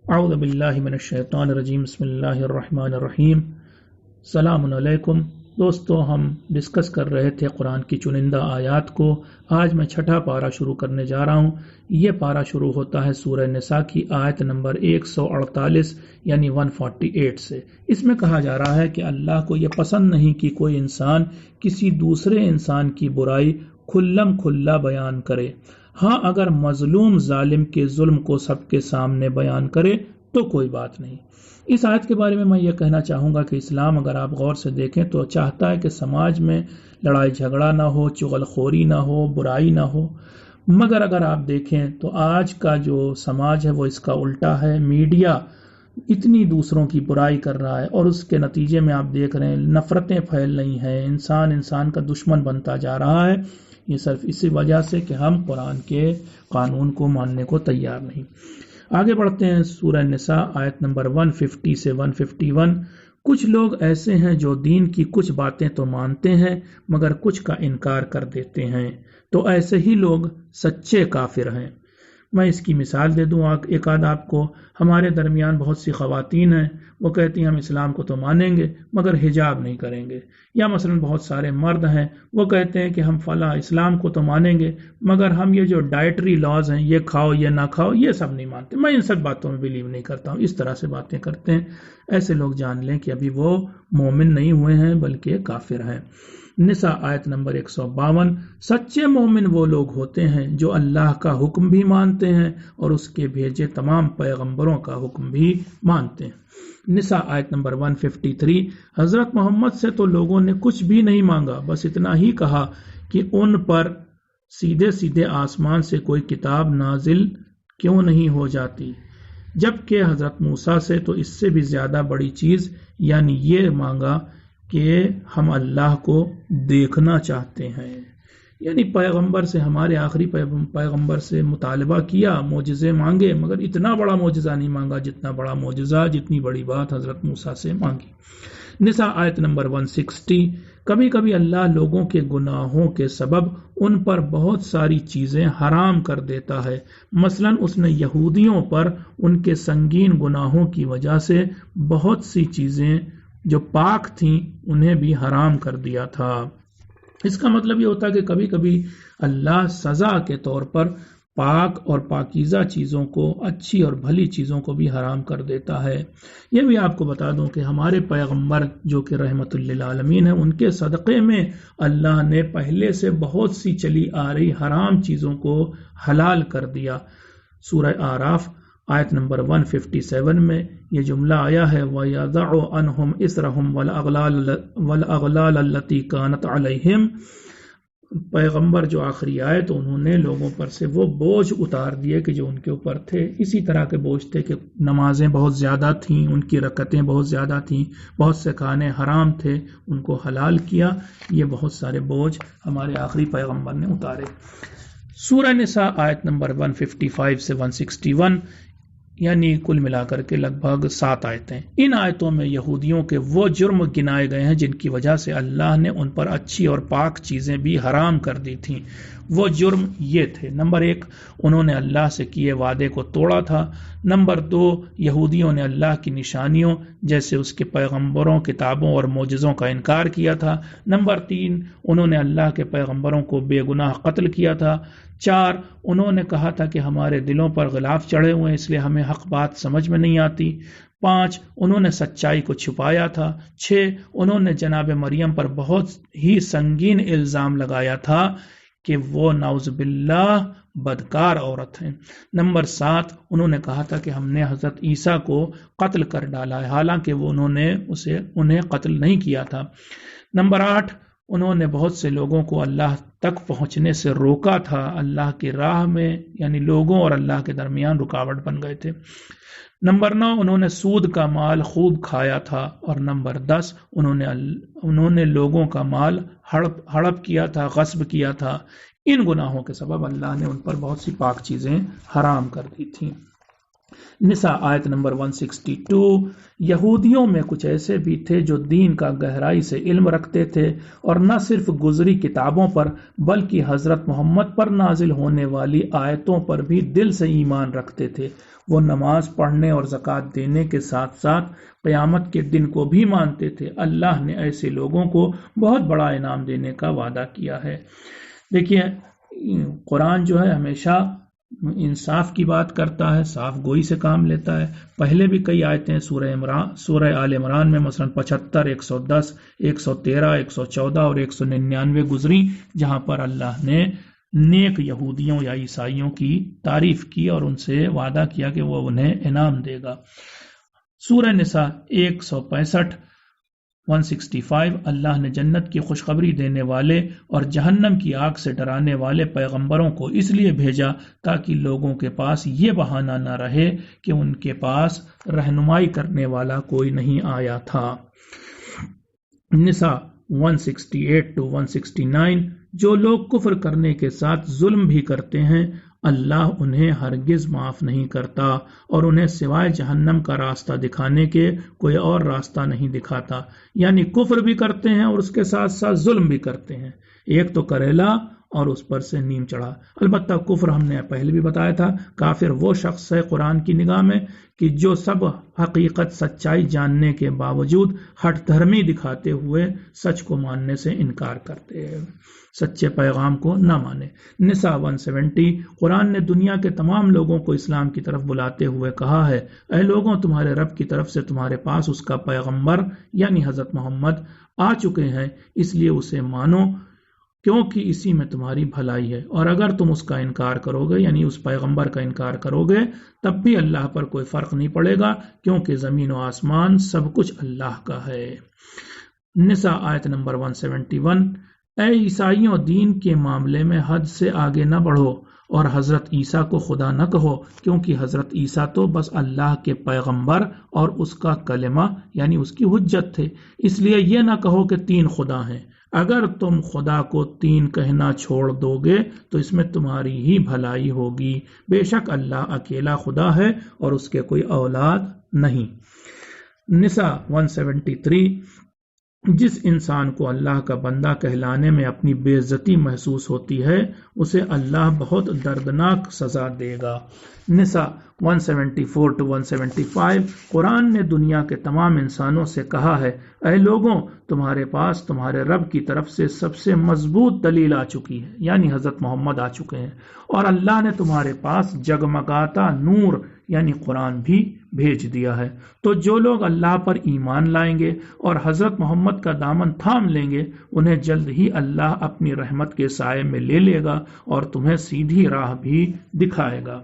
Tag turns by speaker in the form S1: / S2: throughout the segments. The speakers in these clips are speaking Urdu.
S1: اعوذ باللہ من الشیطان الرجیم بسم اللہ الرحمن الرحیم۔ السلام علیکم دوستو، ہم ڈسکس کر رہے تھے قرآن کی چنندہ آیات کو۔ آج میں چھٹا پارہ شروع کرنے جا رہا ہوں۔ یہ پارہ شروع ہوتا ہے سورہ نساء کی آیت نمبر 148 یعنی 148 سے۔ اس میں کہا جا رہا ہے کہ اللہ کو یہ پسند نہیں کہ کوئی انسان کسی دوسرے انسان کی برائی کھلم کھلا بیان کرے۔ ہاں، اگر مظلوم ظالم کے ظلم کو سب کے سامنے بیان کرے تو کوئی بات نہیں۔ اس آیت کے بارے میں یہ کہنا چاہوں گا کہ اسلام اگر آپ غور سے دیکھیں تو چاہتا ہے کہ سماج میں لڑائی جھگڑا نہ ہو، چغل خوری نہ ہو، برائی نہ ہو، مگر اگر آپ دیکھیں تو آج کا جو سماج ہے وہ اس کا الٹا ہے۔ میڈیا اتنی دوسروں کی برائی کر رہا ہے اور اس کے نتیجے میں آپ دیکھ رہے ہیں نفرتیں پھیل رہی ہیں، انسان کا دشمن بنتا جا رہا ہے۔ یہ صرف اسی وجہ سے کہ ہم قرآن کے قانون کو ماننے کو تیار نہیں۔ آگے بڑھتے ہیں سورہ نساء آیت نمبر 150 سے 151۔ کچھ لوگ ایسے ہیں جو دین کی کچھ باتیں تو مانتے ہیں مگر کچھ کا انکار کر دیتے ہیں، تو ایسے ہی لوگ سچے کافر ہیں۔ میں اس کی مثال دے دوں ایک آدھ آپ کو۔ ہمارے درمیان بہت سی خواتین ہیں، وہ کہتی ہیں ہم اسلام کو تو مانیں گے مگر حجاب نہیں کریں گے۔ یا مثلا بہت سارے مرد ہیں، وہ کہتے ہیں کہ ہم فلاں اسلام کو تو مانیں گے مگر ہم یہ جو ڈائٹری لاز ہیں، یہ کھاؤ یہ نہ کھاؤ، یہ سب نہیں مانتے۔ میں ان سب باتوں میں بلیو نہیں کرتا ہوں۔ اس طرح سے باتیں کرتے ہیں، ایسے لوگ جان لیں کہ ابھی وہ مومن نہیں ہوئے ہیں بلکہ کافر ہیں۔ نساء آیت نمبر 152۔ سچے مومن وہ لوگ ہوتے ہیں جو اللہ کا حکم بھی مانتے ہیں اور اس کے بھیجے تمام پیغمبروں کا حکم بھی مانتے ہیں۔ نساء آیت نمبر 153۔ حضرت محمد سے تو لوگوں نے کچھ بھی نہیں مانگا، بس اتنا ہی کہا کہ ان پر سیدھے سیدھے آسمان سے کوئی کتاب نازل کیوں نہیں ہو جاتی، جبکہ حضرت موسیٰ سے تو اس سے بھی زیادہ بڑی چیز یعنی یہ مانگا کہ ہم اللہ کو دیکھنا چاہتے ہیں۔ یعنی پیغمبر سے، ہمارے آخری پیغمبر سے مطالبہ کیا، معجزے مانگے، مگر اتنا بڑا معجزہ نہیں مانگا جتنا بڑا معجزہ، جتنی بڑی بات حضرت موسیٰ سے مانگی۔ نساء آیت نمبر 160۔ کبھی کبھی اللہ لوگوں کے گناہوں کے سبب ان پر بہت ساری چیزیں حرام کر دیتا ہے۔ مثلا اس نے یہودیوں پر ان کے سنگین گناہوں کی وجہ سے بہت سی چیزیں جو پاک تھیں انہیں بھی حرام کر دیا تھا۔ اس کا مطلب یہ ہوتا ہے کہ کبھی کبھی اللہ سزا کے طور پر پاک اور پاکیزہ چیزوں کو، اچھی اور بھلی چیزوں کو بھی حرام کر دیتا ہے۔ یہ بھی آپ کو بتا دوں کہ ہمارے پیغمبر جو کہ رحمت للعالمین ہیں، ان کے صدقے میں اللہ نے پہلے سے بہت سی چلی آ رہی حرام چیزوں کو حلال کر دیا۔ سورہ اعراف آیت نمبر 157 میں یہ جملہ آیا ہے وَيَضَعُ عَنْهُمْ إِصْرَهُمْ وَالْأَغْلَالَ الَّتِي كَانَتْ عَلَيْهِمْ۔ پیغمبر جو آخری آئے تو انہوں نے لوگوں پر سے وہ بوجھ اتار دیے کہ جو ان کے اوپر تھے۔ اسی طرح کے بوجھ تھے کہ نمازیں بہت زیادہ تھیں، ان کی رکعتیں بہت زیادہ تھیں، بہت سے کھانے حرام تھے، ان کو حلال کیا۔ یہ بہت سارے بوجھ ہمارے آخری پیغمبر نے اتارے۔ سورہ نساء آیت نمبر 155 سے 161، یعنی کل ملا کر کے لگ بھگ 7 آیتیں۔ ان آیتوں میں یہودیوں کے وہ جرم گنائے گئے ہیں جن کی وجہ سے اللہ نے ان پر اچھی اور پاک چیزیں بھی حرام کر دی تھیں۔ وہ جرم یہ تھے: نمبر 1، انہوں نے اللہ سے کیے وعدے کو توڑا تھا۔ نمبر 2، یہودیوں نے اللہ کی نشانیوں جیسے اس کے پیغمبروں، کتابوں اور معجزوں کا انکار کیا تھا۔ نمبر 3، انہوں نے اللہ کے پیغمبروں کو بے گناہ قتل کیا تھا۔ 4، انہوں نے کہا تھا کہ ہمارے دلوں پر غلاف چڑھے ہوئے ہیں اس لیے ہمیں حق بات سمجھ میں نہیں آتی۔ 5، انہوں نے سچائی کو چھپایا تھا۔ 6، انہوں نے جناب مریم پر بہت ہی سنگین الزام لگایا تھا کہ وہ نعوذ باللہ بدکار عورت ہیں۔ نمبر 7، انہوں نے کہا تھا کہ ہم نے حضرت عیسیٰ کو قتل کر ڈالا ہے، حالانکہ وہ انہیں قتل نہیں کیا تھا۔ نمبر 8، انہوں نے بہت سے لوگوں کو اللہ تک پہنچنے سے روکا تھا، اللہ کی راہ میں یعنی لوگوں اور اللہ کے درمیان رکاوٹ بن گئے تھے۔ نمبر 9، انہوں نے سود کا مال خوب کھایا تھا۔ اور نمبر 10، انہوں نے لوگوں کا مال ہڑپ کیا تھا، غصب کیا تھا۔ ان گناہوں کے سبب اللہ نے ان پر بہت سی پاک چیزیں حرام کر دی تھیں۔ نساء آیت نمبر 162، یہودیوں میں کچھ ایسے بھی تھے جو دین کا گہرائی سے علم رکھتے تھے اور نہ صرف گزری کتابوں پر بلکہ حضرت محمد پر نازل ہونے والی آیتوں پر بھی دل سے ایمان رکھتے تھے۔ وہ نماز پڑھنے اور زکوٰۃ دینے کے ساتھ ساتھ قیامت کے دن کو بھی مانتے تھے۔ اللہ نے ایسے لوگوں کو بہت بڑا انعام دینے کا وعدہ کیا ہے۔ دیکھیے قرآن جو ہے ہمیشہ انصاف کی بات کرتا ہے، صاف گوئی سے کام لیتا ہے۔ پہلے بھی کئی آیتیں سورہ آل عمران میں مثلا 75، 110، 113، 114 اور 199 گزری، جہاں پر اللہ نے نیک یہودیوں یا عیسائیوں کی تعریف کی اور ان سے وعدہ کیا کہ وہ انہیں انعام دے گا۔ سورہ نساء 165، 165، اللہ نے جنت کی خوشخبری دینے والے اور جہنم کی آگ سے ڈرانے والے پیغمبروں کو اس لیے بھیجا تاکہ لوگوں کے پاس یہ بہانہ نہ رہے کہ ان کے پاس رہنمائی کرنے والا کوئی نہیں آیا تھا۔ نساء 168 to 169، جو لوگ کفر کرنے کے ساتھ ظلم بھی کرتے ہیں اللہ انہیں ہرگز معاف نہیں کرتا اور انہیں سوائے جہنم کا راستہ دکھانے کے کوئی اور راستہ نہیں دکھاتا۔ یعنی کفر بھی کرتے ہیں اور اس کے ساتھ ساتھ ظلم بھی کرتے ہیں، ایک تو کریلا اور اس پر سے نیم چڑھا۔ البتہ کفر ہم نے پہلے بھی بتایا تھا، کافر وہ شخص ہے قرآن کی نگاہ میں کہ جو سب حقیقت سچائی جاننے کے باوجود ہٹ دھرمی دکھاتے ہوئے سچ کو ماننے سے انکار کرتے ہیں، سچے پیغام کو نہ مانے۔ نساء 170، قرآن نے دنیا کے تمام لوگوں کو اسلام کی طرف بلاتے ہوئے کہا ہے، اے لوگوں تمہارے رب کی طرف سے تمہارے پاس اس کا پیغمبر یعنی حضرت محمد آ چکے ہیں، اس لیے اسے مانو کیونکہ اسی میں تمہاری بھلائی ہے، اور اگر تم اس کا انکار کرو گے یعنی اس پیغمبر کا انکار کرو گے تب بھی اللہ پر کوئی فرق نہیں پڑے گا کیونکہ زمین و آسمان سب کچھ اللہ کا ہے۔ نساء آیت نمبر 171، اے عیسائیوں دین کے معاملے میں حد سے آگے نہ بڑھو اور حضرت عیسیٰ کو خدا نہ کہو کیونکہ حضرت عیسیٰ تو بس اللہ کے پیغمبر اور اس کا کلمہ یعنی اس کی حجت تھے، اس لیے یہ نہ کہو کہ 3 خدا ہیں۔ اگر تم خدا کو 3 کہنا چھوڑ دو گے تو اس میں تمہاری ہی بھلائی ہوگی، بے شک اللہ اکیلا خدا ہے اور اس کے کوئی اولاد نہیں۔ نساء 173، جس انسان کو اللہ کا بندہ کہلانے میں اپنی بے عزتی محسوس ہوتی ہے اسے اللہ بہت دردناک سزا دے گا۔ نساء 174 to 175، قرآن نے دنیا کے تمام انسانوں سے کہا ہے، اے لوگوں تمہارے پاس تمہارے رب کی طرف سے سب سے مضبوط دلیل آ چکی ہے یعنی حضرت محمد آ چکے ہیں، اور اللہ نے تمہارے پاس جگمگاتا نور یعنی قرآن بھی بھیج دیا ہے، تو جو لوگ اللہ پر ایمان لائیں گے اور حضرت محمد کا دامن تھام لیں گے انہیں جلد ہی اللہ اپنی رحمت کے سائے میں لے لے گا اور تمہیں سیدھی راہ بھی دکھائے گا۔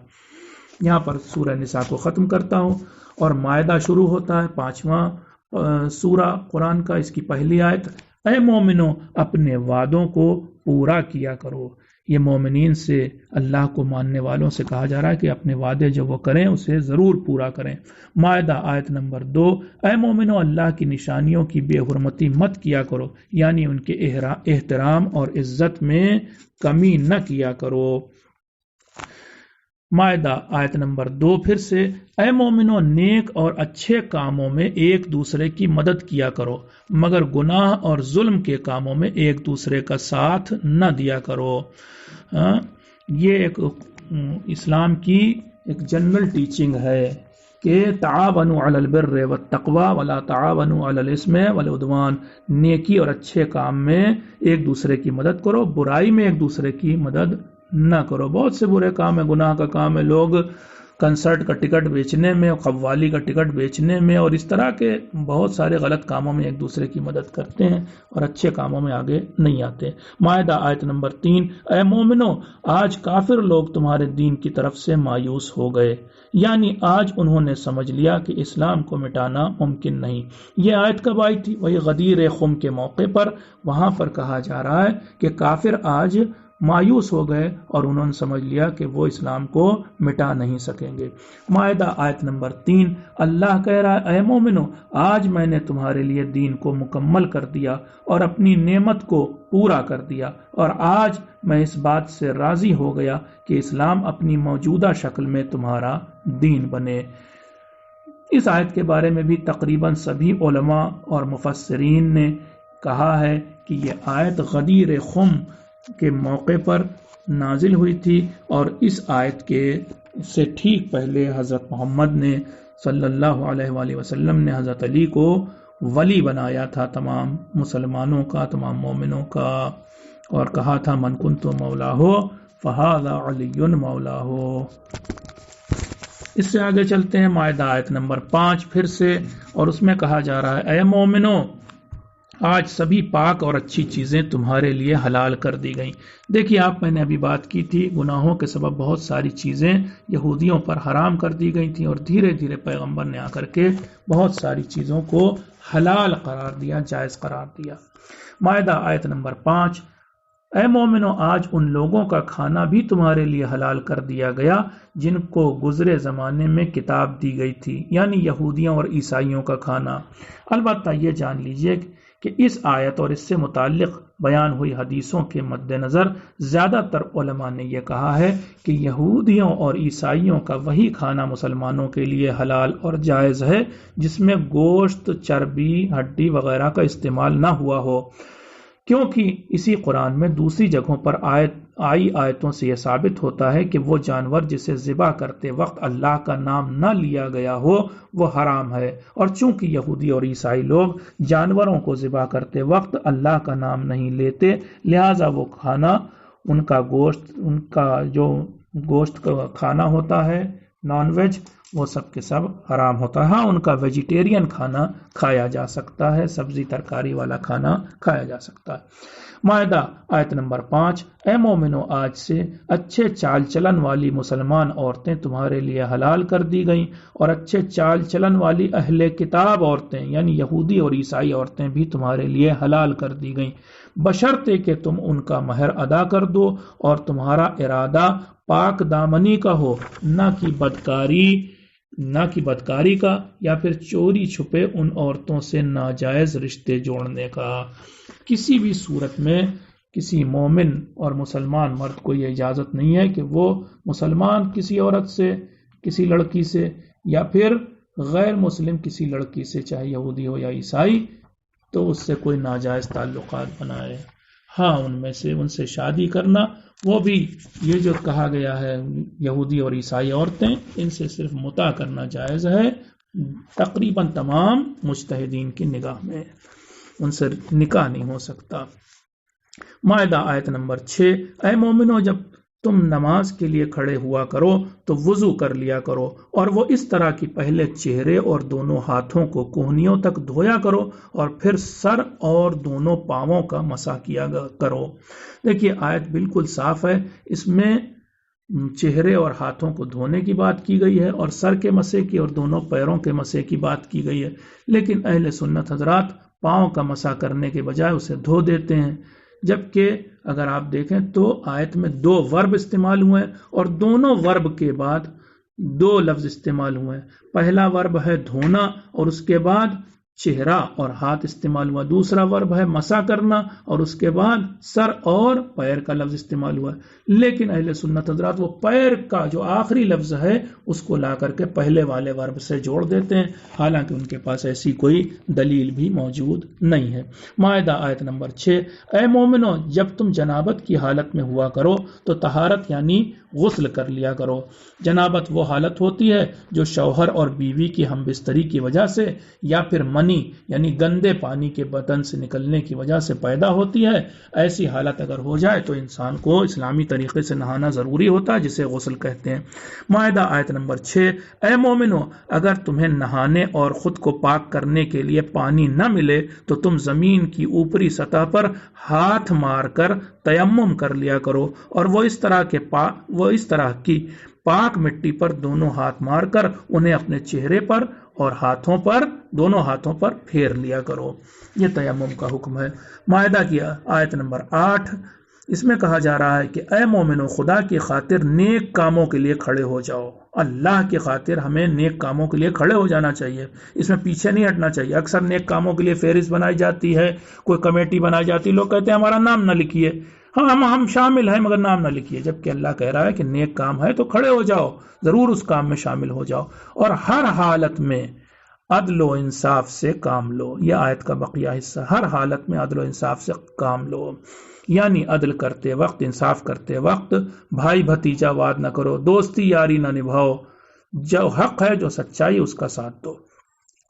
S1: یہاں پر سورہ نساء کو ختم کرتا ہوں اور مائدہ شروع ہوتا ہے، 5واں سورہ قرآن کا، اس کی پہلی آیت، اے مومنو اپنے وعدوں کو پورا کیا کرو۔ یہ مومنین سے اللہ کو ماننے والوں سے کہا جا رہا ہے کہ اپنے وعدے جو وہ کریں اسے ضرور پورا کریں۔ مائدہ آیت نمبر 2، اے مومنو اللہ کی نشانیوں کی بے حرمتی مت کیا کرو یعنی ان کے احترام اور عزت میں کمی نہ کیا کرو۔ مائدہ آیت نمبر 2 پھر سے، اے مومنو نیک اور اچھے کاموں میں ایک دوسرے کی مدد کیا کرو مگر گناہ اور ظلم کے کاموں میں ایک دوسرے کا ساتھ نہ دیا کرو۔ یہ ایک اسلام کی ایک جنرل ٹیچنگ ہے کہ تعاونوا علی البر والتقوی ولا تعاونوا علی الاثم والعدوان، نیکی اور اچھے کام میں ایک دوسرے کی مدد کرو، برائی میں ایک دوسرے کی مدد نہ کرو۔ بہت سے برے کام ہے، گناہ کا کام ہے، لوگ کنسرٹ کا ٹکٹ بیچنے میں، قوالی کا ٹکٹ بیچنے میں اور اس طرح کے بہت سارے غلط کاموں میں ایک دوسرے کی مدد کرتے ہیں اور اچھے کاموں میں آگے نہیں آتے۔ مائدہ آیت نمبر 3، اے مومنو آج کافر لوگ تمہارے دین کی طرف سے مایوس ہو گئے یعنی آج انہوں نے سمجھ لیا کہ اسلام کو مٹانا ممکن نہیں۔ یہ آیت کب آئی تھی؟ وہی غدیر خم کے موقع پر، وہاں پر کہا جا رہا ہے کہ کافر آج مایوس ہو گئے اور انہوں نے سمجھ لیا کہ وہ اسلام کو مٹا نہیں سکیں گے۔ مائدہ آیت نمبر 3، اللہ کہہ رہا ہے اے مومنو آج میں نے تمہارے لیے دین کو مکمل کر دیا اور اپنی نعمت کو پورا کر دیا، اور آج میں اس بات سے راضی ہو گیا کہ اسلام اپنی موجودہ شکل میں تمہارا دین بنے۔ اس آیت کے بارے میں بھی تقریباً سبھی علماء اور مفسرین نے کہا ہے کہ یہ آیت غدیر خم کے موقع پر نازل ہوئی تھی، اور اس آیت کے سے ٹھیک پہلے حضرت محمد نے صلی اللہ علیہ وآلہ وسلم نے حضرت علی کو ولی بنایا تھا تمام مسلمانوں کا، تمام مومنوں کا، اور کہا تھا من کنت مولاہ فہذا علی مولاہ۔ اس سے آگے چلتے ہیں مائدہ آیت نمبر 5 پھر سے، اور اس میں کہا جا رہا ہے اے مومنو آج سبھی پاک اور اچھی چیزیں تمہارے لیے حلال کر دی گئیں۔ دیکھیے میں نے ابھی بات کی تھی گناہوں کے سبب بہت ساری چیزیں یہودیوں پر حرام کر دی گئی تھیں، اور دھیرے دھیرے پیغمبر نے آ کر کے بہت ساری چیزوں کو حلال قرار دیا، جائز قرار دیا۔ مائدہ آیت نمبر 5، اے مومنو آج ان لوگوں کا کھانا بھی تمہارے لیے حلال کر دیا گیا جن کو گزرے زمانے میں کتاب دی گئی تھی، یعنی یہودیوں اور عیسائیوں کا کھانا۔ البتہ یہ جان لیجئے کہ اس آیت اور اس سے متعلق بیان ہوئی حدیثوں کے مد نظر زیادہ تر علماء نے یہ کہا ہے کہ یہودیوں اور عیسائیوں کا وہی کھانا مسلمانوں کے لیے حلال اور جائز ہے جس میں گوشت، چربی، ہڈی وغیرہ کا استعمال نہ ہوا ہو، کیونکہ اسی قرآن میں دوسری جگہوں پر آئی آیتوں سے یہ ثابت ہوتا ہے کہ وہ جانور جسے ذبح کرتے وقت اللہ کا نام نہ لیا گیا ہو وہ حرام ہے، اور چونکہ یہودی اور عیسائی لوگ جانوروں کو ذبح کرتے وقت اللہ کا نام نہیں لیتے، لہٰذا وہ کھانا ان کا جو گوشت کا کھانا ہوتا ہے نان ویج، وہ سب کے سب حرام ہوتا ہے۔ ہاں ان کا ویجیٹیرین کھانا کھایا جا سکتا ہے، سبزی ترکاری والا کھانا کھایا جا سکتا ہے۔ مائدہ آیت نمبر 5، اے مومنو آج سے اچھے چال چلن والی مسلمان عورتیں تمہارے لیے حلال کر دی گئیں، اور اچھے چال چلن والی اہل کتاب عورتیں یعنی یہودی اور عیسائی عورتیں بھی تمہارے لیے حلال کر دی گئیں، بشرطے کہ تم ان کا مہر ادا کر دو اور تمہارا ارادہ پاک دامنی کا ہو، نہ کہ بدکاری کا یا پھر چوری چھپے ان عورتوں سے ناجائز رشتے جوڑنے کا۔ کسی بھی صورت میں کسی مومن اور مسلمان مرد کو یہ اجازت نہیں ہے کہ وہ مسلمان کسی عورت سے، کسی لڑکی سے، یا پھر غیر مسلم کسی لڑکی سے، چاہے یہودی ہو یا عیسائی، تو اس سے کوئی ناجائز تعلقات بنائے۔ ہاں ان سے شادی کرنا، وہ بھی یہ جو کہا گیا ہے یہودی اور عیسائی عورتیں، ان سے صرف متع کرنا جائز ہے تقریباً تمام مجتہدین کی نگاہ میں، ان سے نکاح نہیں ہو سکتا۔ مائدہ آیت نمبر 6، اے مومنو جب تم نماز کے لیے کھڑے ہوا کرو تو وضو کر لیا کرو، اور وہ اس طرح کہ پہلے چہرے اور دونوں ہاتھوں کو کوہنیوں تک دھویا کرو اور پھر سر اور دونوں پاؤں کا مسح کیا کرو۔ دیکھیے آیت بالکل صاف ہے، اس میں چہرے اور ہاتھوں کو دھونے کی بات کی گئی ہے، اور سر کے مسح کی اور دونوں پیروں کے مسح کی بات کی گئی ہے، لیکن اہل سنت حضرات پاؤں کا مسح کرنے کے بجائے اسے دھو دیتے ہیں، جبکہ اگر آپ دیکھیں تو آیت میں 2 ورب استعمال ہوئے ہیں، اور دونوں ورب کے بعد 2 لفظ استعمال ہوئے ہیں۔ پہلا ورب ہے دھونا، اور اس کے بعد چہرہ اور ہاتھ استعمال ہوا، دوسرا ورب ہے مسح کرنا، اور اس کے بعد سر اور پیر کا لفظ استعمال ہوا ہے۔ لیکن اہل سنت حضرات وہ پیر کا جو آخری لفظ ہے اس کو لا کر کے پہلے والے ورب سے جوڑ دیتے ہیں، حالانکہ ان کے پاس ایسی کوئی دلیل بھی موجود نہیں ہے۔ مائدہ آیت نمبر 6، اے مومنو جب تم جنابت کی حالت میں ہوا کرو تو طہارت یعنی غسل کر لیا کرو۔ جنابت وہ حالت ہوتی ہے جو شوہر اور بیوی کی ہم بستری کی وجہ سے یا پھر منی یعنی گندے پانی کے بدن سے نکلنے کی وجہ سے پیدا ہوتی ہے۔ ایسی حالت اگر ہو جائے تو انسان کو اسلامی طریقے سے نہانا ضروری ہوتا ہے، جسے غسل کہتے ہیں۔ مائدہ آیت نمبر 6، اے مومنو اگر تمہیں نہانے اور خود کو پاک کرنے کے لیے پانی نہ ملے تو تم زمین کی اوپری سطح پر ہاتھ مار کر تیمم کر لیا کرو، اور وہ اس طرح کی پاک مٹی پر دونوں ہاتھ مار کر انہیں اپنے چہرے پر اور دونوں ہاتھوں پر پھیر لیا کرو۔ یہ تیمم کا حکم ہے۔ مائدہ کی آیت نمبر 8، اس میں کہا جا رہا ہے کہ اے مومنو، خدا کی خاطر نیک کاموں کے لیے کھڑے ہو جاؤ۔ اللہ کی خاطر ہمیں نیک کاموں کے لیے کھڑے ہو جانا چاہیے، اس میں پیچھے نہیں ہٹنا چاہیے۔ اکثر نیک کاموں کے لیے فہرست بنائی جاتی ہے، کوئی کمیٹی بنائی جاتی ہے، لوگ کہتے ہیں ہمارا نام نہ لکھیے، ہم شامل ہیں مگر نام نہ لکھیے، جبکہ اللہ کہہ رہا ہے کہ نیک کام ہے تو کھڑے ہو جاؤ، ضرور اس کام میں شامل ہو جاؤ، اور ہر حالت میں عدل و انصاف سے کام لو۔ یہ آیت کا بقیہ حصہ، ہر حالت میں عدل و انصاف سے کام لو، یعنی عدل کرتے وقت، انصاف کرتے وقت بھائی بھتیجا واد نہ کرو، دوستی یاری نہ نبھاؤ، جو حق ہے، جو سچائی، اس کا ساتھ دو۔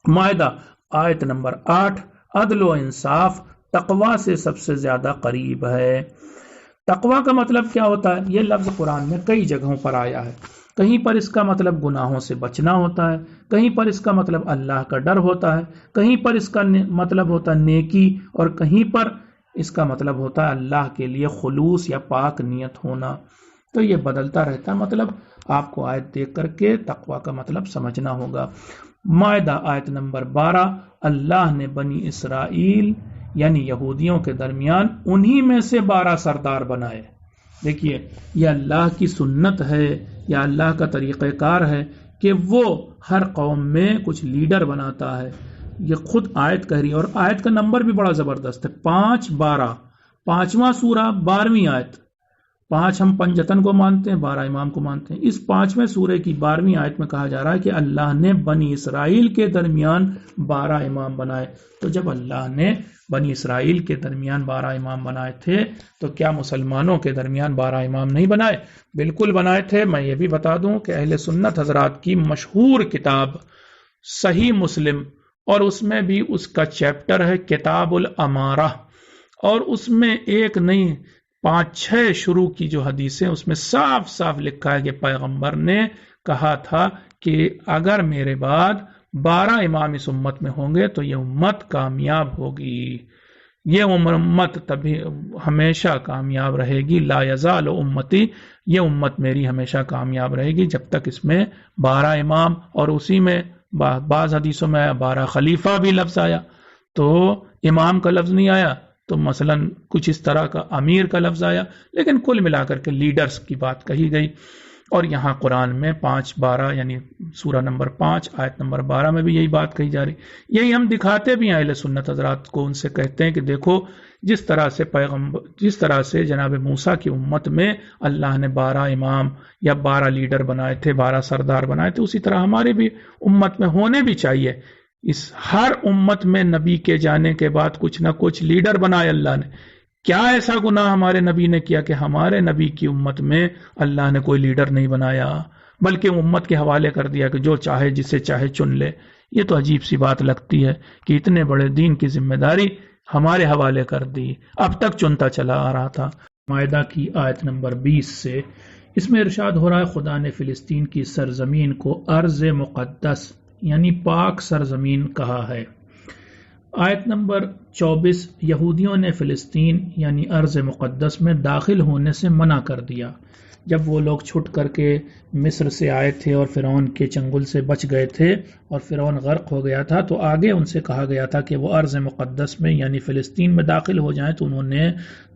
S1: مائدہ آیت نمبر 8، عدل و انصاف تقوی سے سب سے زیادہ قریب ہے۔ تقوی کا مطلب کیا ہوتا ہے؟ یہ لفظ قرآن میں کئی جگہوں پر آیا ہے۔ کہیں پر اس کا مطلب گناہوں سے بچنا ہوتا ہے، کہیں پر اس کا مطلب اللہ کا ڈر ہوتا ہے، کہیں پر اس کا مطلب ہوتا ہے نیکی، اور کہیں پر اس کا مطلب ہوتا ہے اللہ کے لیے خلوص یا پاک نیت ہونا۔ تو یہ بدلتا رہتا ہے، مطلب آپ کو آیت دیکھ کر کے تقوی کا مطلب سمجھنا ہوگا۔ مائدہ آیت نمبر 12، اللہ نے بنی اسرائیل یعنی یہودیوں کے درمیان انہی میں سے 12 سردار بنائے۔ دیکھیے، یہ اللہ کی سنت ہے یا اللہ کا طریقہ کار ہے کہ وہ ہر قوم میں کچھ لیڈر بناتا ہے۔ یہ خود آیت کہہ رہی ہے، اور آیت کا نمبر بھی بڑا زبردست ہے، 5-12، 5واں سورہ 12ویں آیت۔ 5 ہم پنجتن کو مانتے ہیں، 12 امام کو مانتے ہیں۔ اس 5ویں سورہ کی 12ویں آیت میں کہا جا رہا ہے کہ اللہ نے بنی اسرائیل کے درمیان 12 امام بنائے۔ تو جب اللہ نے بنی اسرائیل کے درمیان 12 امام بنائے تھے تو کیا مسلمانوں کے درمیان 12 امام نہیں بنائے؟ بالکل بنائے تھے۔ میں یہ بھی بتا دوں کہ اہل سنت حضرات کی مشہور کتاب صحیح مسلم، اور اس میں بھی اس کا چیپٹر ہے کتاب الامارہ، اور اس میں ایک نہیں 5-6 شروع کی جو حدیثیں، اس میں صاف صاف لکھا ہے کہ پیغمبر نے کہا تھا کہ اگر میرے بعد 12 امام اس امت میں ہوں گے تو یہ امت کامیاب ہوگی، یہ امت تبھی ہمیشہ کامیاب رہے گی، لا یزال امتی، یہ امت میری ہمیشہ کامیاب رہے گی جب تک اس میں 12 امام، اور اسی میں بعض حدیثوں میں 12 خلیفہ بھی لفظ آیا، تو امام کا لفظ نہیں آیا، تو مثلا کچھ اس طرح کا امیر کا لفظ آیا، لیکن کل ملا کر کے لیڈرز کی بات کہی گئی۔ اور یہاں قرآن میں 5-12 یعنی سورہ نمبر 5 آیت نمبر 12 میں بھی یہی بات کہی جا رہی۔ یہی ہم دکھاتے بھی ہیں اہل سنت حضرات کو، ان سے کہتے ہیں کہ دیکھو جس طرح سے جناب موسیٰ کی امت میں اللہ نے 12 امام یا 12 لیڈر بنائے تھے، 12 سردار بنائے تھے، اسی طرح ہماری بھی امت میں ہونے بھی چاہیے۔ اس ہر امت میں نبی کے جانے کے بعد کچھ نہ کچھ لیڈر بنائے اللہ نے۔ کیا ایسا گناہ ہمارے نبی نے کیا کہ ہمارے نبی کی امت میں اللہ نے کوئی لیڈر نہیں بنایا، بلکہ امت کے حوالے کر دیا کہ جو چاہے جسے چاہے چن لے؟ یہ تو عجیب سی بات لگتی ہے کہ اتنے بڑے دین کی ذمہ داری ہمارے حوالے کر دی، اب تک چنتا چلا آ رہا تھا۔ مائدہ کی آیت نمبر 20 سے اس میں ارشاد ہو رہا ہے خدا نے فلسطین کی سرزمین کو ارض مقدس یعنی پاک سرزمین کہا ہے۔ آیت نمبر 24، یہودیوں نے فلسطین یعنی ارض مقدس میں داخل ہونے سے منع کر دیا۔ جب وہ لوگ چھٹ کر کے مصر سے آئے تھے اور فرعون کے چنگل سے بچ گئے تھے اور فرعون غرق ہو گیا تھا، تو آگے ان سے کہا گیا تھا کہ وہ ارض مقدس میں یعنی فلسطین میں داخل ہو جائیں، تو انہوں نے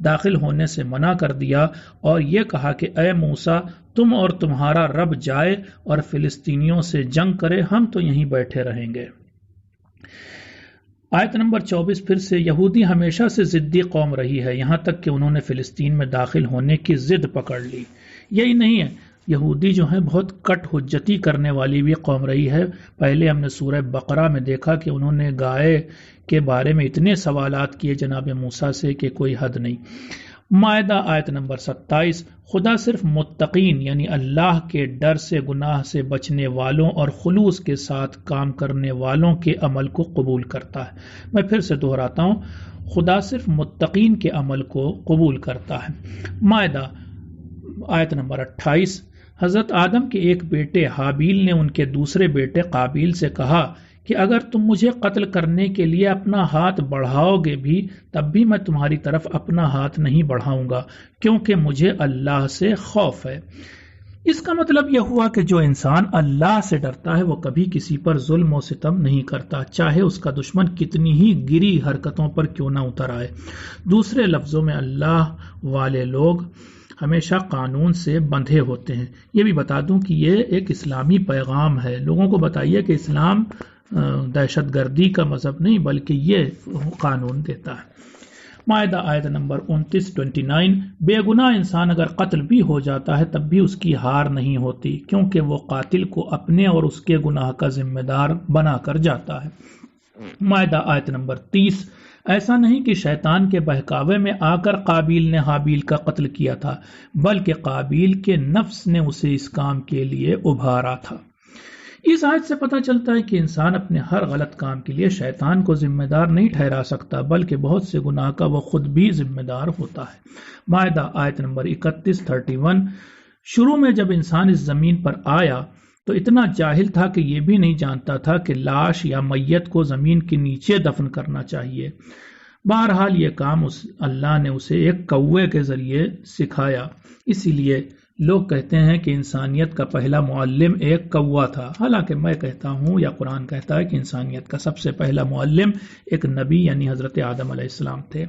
S1: داخل ہونے سے منع کر دیا اور یہ کہا کہ اے موسیٰ، تم اور تمہارا رب جائے اور فلسطینیوں سے جنگ کرے، ہم تو یہیں بیٹھے رہیں گے۔ آیت نمبر 24 پھر سے، یہودی ہمیشہ سے ضدی قوم رہی ہے، یہاں تک کہ انہوں نے فلسطین میں داخل ہونے کی ضد پکڑ لی۔ یہی نہیں ہے، یہودی جو ہیں بہت کٹ حجتی کرنے والی بھی قوم رہی ہے۔ پہلے ہم نے سورہ بقرہ میں دیکھا کہ انہوں نے گائے کے بارے میں اتنے سوالات کیے جناب موسیٰ سے کہ کوئی حد نہیں۔ مائدہ آیت نمبر 27، خدا صرف متقین یعنی اللہ کے ڈر سے، گناہ سے بچنے والوں اور خلوص کے ساتھ کام کرنے والوں کے عمل کو قبول کرتا ہے۔ میں پھر سے دہراتا ہوں، خدا صرف متقین کے عمل کو قبول کرتا ہے۔ مائدہ آیت نمبر 28، حضرت آدم کے ایک بیٹے حابیل نے ان کے دوسرے بیٹے قابیل سے کہا کہ اگر تم مجھے قتل کرنے کے لیے اپنا ہاتھ بڑھاؤ گے بھی، تب بھی میں تمہاری طرف اپنا ہاتھ نہیں بڑھاؤں گا، کیونکہ مجھے اللہ سے خوف ہے۔ اس کا مطلب یہ ہوا کہ جو انسان اللہ سے ڈرتا ہے وہ کبھی کسی پر ظلم و ستم نہیں کرتا، چاہے اس کا دشمن کتنی ہی گری حرکتوں پر کیوں نہ اتر آئے۔ دوسرے لفظوں میں اللہ والے لوگ ہمیشہ قانون سے بندھے ہوتے ہیں۔ یہ بھی بتا دوں کہ یہ ایک اسلامی پیغام ہے، لوگوں کو بتائیے کہ اسلام دہشت گردی کا مذہب نہیں بلکہ یہ قانون دیتا ہے۔ مائدہ آیت نمبر 29 بے گناہ انسان اگر قتل بھی ہو جاتا ہے تب بھی اس کی ہار نہیں ہوتی، کیونکہ وہ قاتل کو اپنے اور اس کے گناہ کا ذمہ دار بنا کر جاتا ہے۔ مائدہ آیت نمبر 30 ایسا نہیں کہ شیطان کے بہکاوے میں آ کر قابیل نے حابیل کا قتل کیا تھا، بلکہ قابیل کے نفس نے اسے اس کام کے لیے ابھارا تھا۔ اس آیت سے پتہ چلتا ہے کہ انسان اپنے ہر غلط کام کے لیے شیطان کو ذمہ دار نہیں ٹھہرا سکتا، بلکہ بہت سے گناہ کا وہ خود بھی ذمہ دار ہوتا ہے۔ مائدہ آیت نمبر 31 شروع میں جب انسان اس زمین پر آیا تو اتنا جاہل تھا کہ یہ بھی نہیں جانتا تھا کہ لاش یا میت کو زمین کے نیچے دفن کرنا چاہیے۔ بہرحال یہ کام اللہ نے اسے ایک کوے کے ذریعے سکھایا، اسی لیے لوگ کہتے ہیں کہ انسانیت کا پہلا معلم ایک کوا تھا، حالانکہ میں کہتا ہوں یا قرآن کہتا ہے کہ انسانیت کا سب سے پہلا معلم ایک نبی یعنی حضرت آدم علیہ السلام تھے۔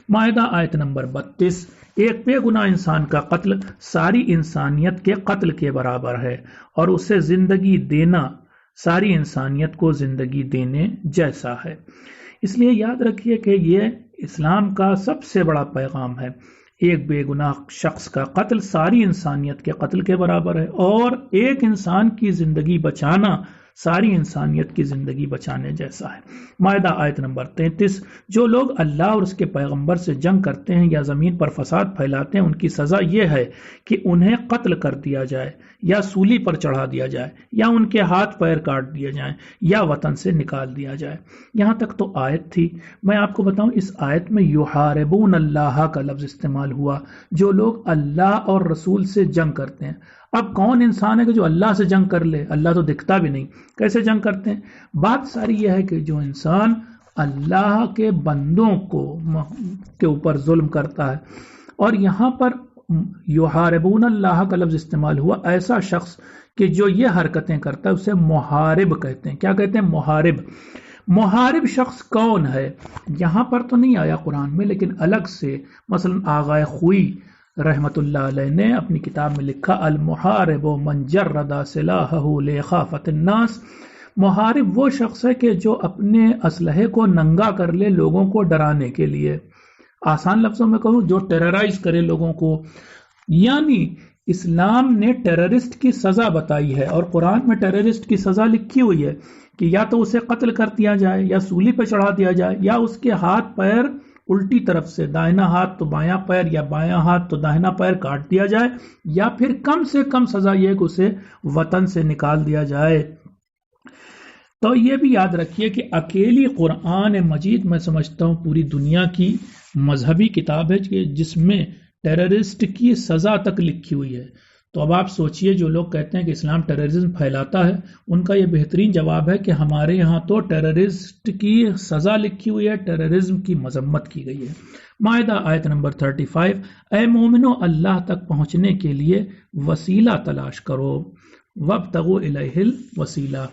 S1: مائدہ آیت نمبر 32 ایک بے گناہ انسان کا قتل ساری انسانیت کے قتل کے برابر ہے، اور اسے زندگی دینا ساری انسانیت کو زندگی دینے جیسا ہے۔ اس لیے یاد رکھیے کہ یہ اسلام کا سب سے بڑا پیغام ہے۔ ایک بے گناہ شخص کا قتل ساری انسانیت کے قتل کے برابر ہے، اور ایک انسان کی زندگی بچانا ساری انسانیت کی زندگی بچانے جیسا ہے۔ مائدہ آیت نمبر 33 جو لوگ اللہ اور اس کے پیغمبر سے جنگ کرتے ہیں یا زمین پر فساد پھیلاتے ہیں ان کی سزا یہ ہے کہ انہیں قتل کر دیا جائے یا سولی پر چڑھا دیا جائے یا ان کے ہاتھ پیر کاٹ دیے جائیں یا وطن سے نکال دیا جائے۔ یہاں تک تو آیت تھی۔ میں آپ کو بتاؤں اس آیت میں یحاربون اللہ کا لفظ استعمال ہوا، جو لوگ اللہ اور رسول سے جنگ کرتے ہیں۔ اب کون انسان ہے کہ جو اللہ سے جنگ کر لے؟ اللہ تو دکھتا بھی نہیں، کیسے جنگ کرتے ہیں؟ بات ساری یہ ہے کہ جو انسان اللہ کے بندوں کے اوپر ظلم کرتا ہے، اور یہاں پر یحاربون اللہ کا لفظ استعمال ہوا ایسا شخص کہ جو یہ حرکتیں کرتا ہے اسے محارب کہتے ہیں۔ کیا کہتے ہیں؟ محارب۔ محارب شخص کون ہے یہاں پر تو نہیں آیا قرآن میں، لیکن الگ سے مثلا آغائے خوئی رحمت اللہ علیہ نے اپنی کتاب میں لکھا المحارب من جرد سلاحہ لإخافۃ الناس۔ محارب وہ شخص ہے کہ جو اپنے اسلحے کو ننگا کر لے لوگوں کو ڈرانے کے لیے۔ آسان لفظوں میں کہوں جو ٹیررائز کرے لوگوں کو، یعنی اسلام نے ٹیررسٹ کی سزا بتائی ہے، اور قرآن میں ٹیررسٹ کی سزا لکھی ہوئی ہے کہ یا تو اسے قتل کر دیا جائے یا سولی پہ چڑھا دیا جائے یا اس کے ہاتھ پیر الٹی طرف سے، دائنا ہاتھ تو بایاں پیر یا بایاں ہاتھ تو داہنا پیر کاٹ دیا جائے، یا پھر کم سے کم سزا یہ کہ اسے وطن سے نکال دیا جائے۔ تو یہ بھی یاد رکھیے کہ اکیلی قرآن مجید میں سمجھتا ہوں پوری دنیا کی مذہبی کتاب ہے جس میں ٹیررسٹ کی سزا تک لکھی ہوئی ہے۔ تو اب آپ سوچئے جو لوگ کہتے ہیں کہ اسلام ٹیررزم پھیلاتا ہے، ان کا یہ بہترین جواب ہے کہ ہمارے یہاں تو ٹیررسٹ کی سزا لکھی ہوئی ہے، ٹیررزم کی مذمت کی گئی ہے۔ مائدہ آیت نمبر 35 اے مومنو اللہ تک پہنچنے کے لیے وسیلہ تلاش کرو، وابتغوا الیہ الوسیلہ۔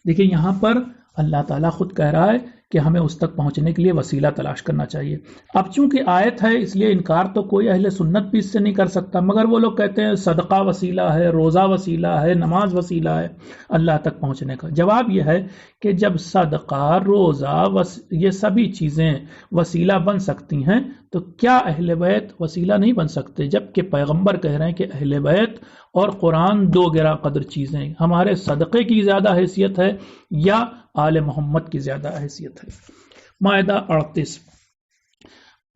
S1: دیکھیں یہاں پر اللہ تعالیٰ خود کہہ رہا ہے کہ ہمیں اس تک پہنچنے کے لیے وسیلہ تلاش کرنا چاہیے۔ اب چونکہ آیت ہے اس لیے انکار تو کوئی اہل سنت بھی اس سے نہیں کر سکتا، مگر وہ لوگ کہتے ہیں صدقہ وسیلہ ہے، روزہ وسیلہ ہے، نماز وسیلہ ہے اللہ تک پہنچنے کا۔ جواب یہ ہے کہ جب صدقہ، روزہ، یہ سبھی چیزیں وسیلہ بن سکتی ہیں تو کیا اہل بیت وسیلہ نہیں بن سکتے؟ جبکہ پیغمبر کہہ رہے ہیں کہ اہل بیت اور قرآن دو گرا قدر چیزیں، ہمارے صدقے کی زیادہ حیثیت ہے یا آل محمد کی زیادہ حیثیت ہے۔ مائدہ 38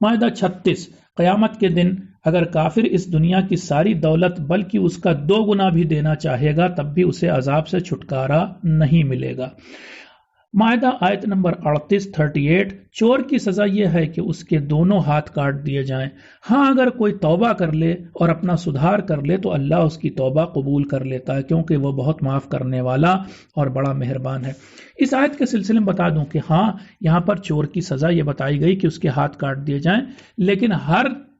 S1: مائدہ 36 قیامت کے دن اگر کافر اس دنیا کی ساری دولت بلکہ اس کا 2 گنا بھی دینا چاہے گا تب بھی اسے عذاب سے چھٹکارا نہیں ملے گا۔ مائدہ آیت نمبر 38 چور کی سزا یہ ہے کہ اس کے دونوں ہاتھ کاٹ دیے جائیں۔ ہاں اگر کوئی توبہ کر لے اور اپنا سدھار کر لے تو اللہ اس کی توبہ قبول کر لیتا ہے، کیونکہ وہ بہت معاف کرنے والا اور بڑا مہربان ہے۔ اس آیت کے سلسلے میں بتا دوں کہ ہاں یہاں پر چور کی سزا یہ بتائی گئی کہ اس کے ہاتھ کاٹ دیے جائیں، لیکن ہر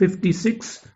S1: 56,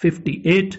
S1: 58,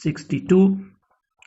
S1: 62,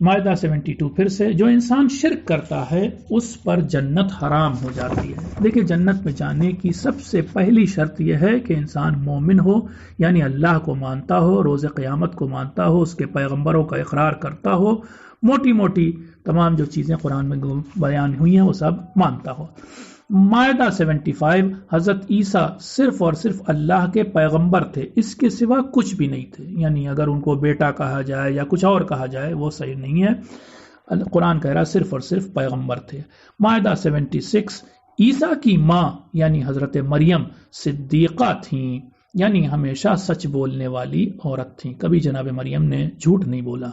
S1: مائدہ 72 پھر سے، جو انسان شرک کرتا ہے اس پر جنت حرام ہو جاتی ہے۔ دیکھیں، جنت میں جانے کی سب سے پہلی شرط یہ ہے کہ انسان مومن ہو، یعنی اللہ کو مانتا ہو، روز قیامت کو مانتا ہو، اس کے پیغمبروں کا اقرار کرتا ہو، موٹی موٹی تمام جو چیزیں قرآن میں بیان ہوئی ہیں وہ سب مانتا ہو۔ مائدہ 75، حضرت عیسیٰ صرف اور صرف اللہ کے پیغمبر تھے، اس کے سوا کچھ بھی نہیں تھے، یعنی اگر ان کو بیٹا کہا جائے یا کچھ اور کہا جائے وہ صحیح نہیں ہے۔ قرآن کہہ رہا صرف اور صرف پیغمبر تھے۔ مائدہ 76، عیسیٰ کی ماں یعنی حضرت مریم صدیقہ تھیں، یعنی ہمیشہ سچ بولنے والی عورت تھیں، کبھی جناب مریم نے جھوٹ نہیں بولا۔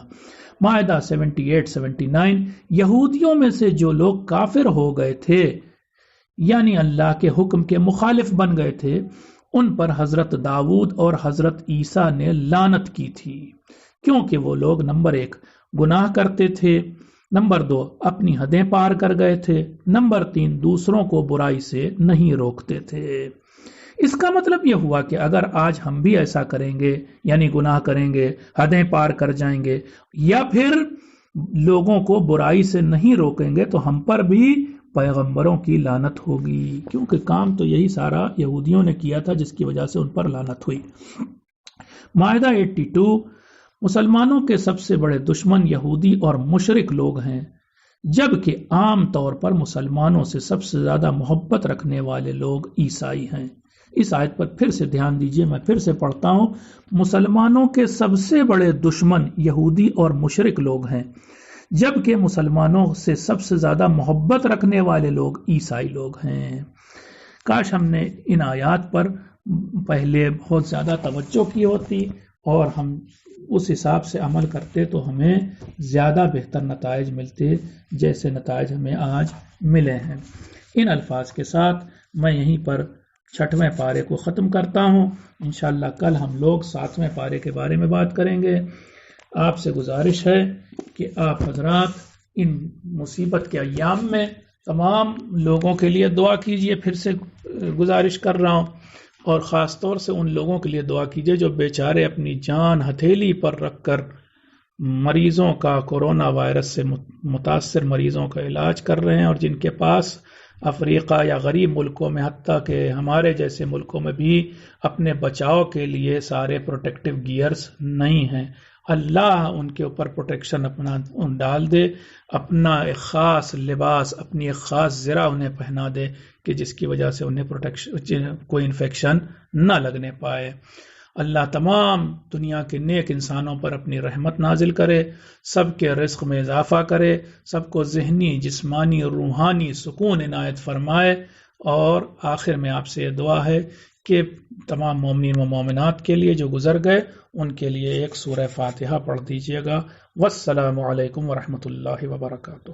S1: مائدہ 78 79، یہودیوں میں سے جو لوگ کافر ہو گئے تھے یعنی اللہ کے حکم کے مخالف بن گئے تھے، ان پر حضرت داؤد اور حضرت عیسیٰ نے لعنت کی تھی، کیونکہ وہ لوگ نمبر 1 گناہ کرتے تھے، نمبر 2 اپنی حدیں پار کر گئے تھے، نمبر 3 دوسروں کو برائی سے نہیں روکتے تھے۔ اس کا مطلب یہ ہوا کہ اگر آج ہم بھی ایسا کریں گے، یعنی گناہ کریں گے، حدیں پار کر جائیں گے، یا پھر لوگوں کو برائی سے نہیں روکیں گے، تو ہم پر بھی پیغمبروں کی لعنت ہوگی، کیونکہ کام تو یہی سارا یہودیوں نے کیا تھا جس کی وجہ سے ان پر لعنت ہوئی۔ مائدہ 82، مسلمانوں کے سب سے بڑے دشمن یہودی اور مشرک لوگ ہیں، جبکہ عام طور پر مسلمانوں سے سب سے زیادہ محبت رکھنے والے لوگ عیسائی ہیں۔ اس آیت پر پھر سے دھیان دیجئے، میں پھر سے پڑھتا ہوں، مسلمانوں کے سب سے بڑے دشمن یہودی اور مشرک لوگ ہیں، جبکہ مسلمانوں سے سب سے زیادہ محبت رکھنے والے لوگ عیسائی لوگ ہیں۔ کاش ہم نے ان آیات پر پہلے بہت زیادہ توجہ کی ہوتی اور ہم اس حساب سے عمل کرتے تو ہمیں زیادہ بہتر نتائج ملتے جیسے نتائج ہمیں آج ملے ہیں۔ ان الفاظ کے ساتھ میں یہیں پر 6ویں پارے کو ختم کرتا ہوں۔ انشاءاللہ کل ہم لوگ 7ویں پارے کے بارے میں بات کریں گے۔ آپ سے گزارش ہے کہ آپ حضرات ان مصیبت کے ایام میں تمام لوگوں کے لیے دعا کیجئے، پھر سے گزارش کر رہا ہوں، اور خاص طور سے ان لوگوں کے لیے دعا کیجئے جو بیچارے اپنی جان ہتھیلی پر رکھ کر مریضوں کا، کورونا وائرس سے متاثر مریضوں کا علاج کر رہے ہیں، اور جن کے پاس افریقہ یا غریب ملکوں میں، حتیٰ کہ ہمارے جیسے ملکوں میں بھی اپنے بچاؤ کے لیے سارے پروٹیکٹیو گیئرز نہیں ہیں۔ اللہ ان کے اوپر پروٹیکشن اپنا ڈال دے، اپنا ایک خاص لباس، اپنی ایک خاص زرہ انہیں پہنا دے کہ جس کی وجہ سے انہیں کوئی انفیکشن نہ لگنے پائے۔ اللہ تمام دنیا کے نیک انسانوں پر اپنی رحمت نازل کرے، سب کے رزق میں اضافہ کرے، سب کو ذہنی، جسمانی اور روحانی سکون عنایت فرمائے، اور آخر میں آپ سے یہ دعا ہے کہ تمام مومنین و مومنات کے لیے جو گزر گئے ان کے لیے ایک سورہ فاتحہ پڑھ دیجئے گا۔ والسلام علیکم ورحمۃ اللہ وبرکاتہ۔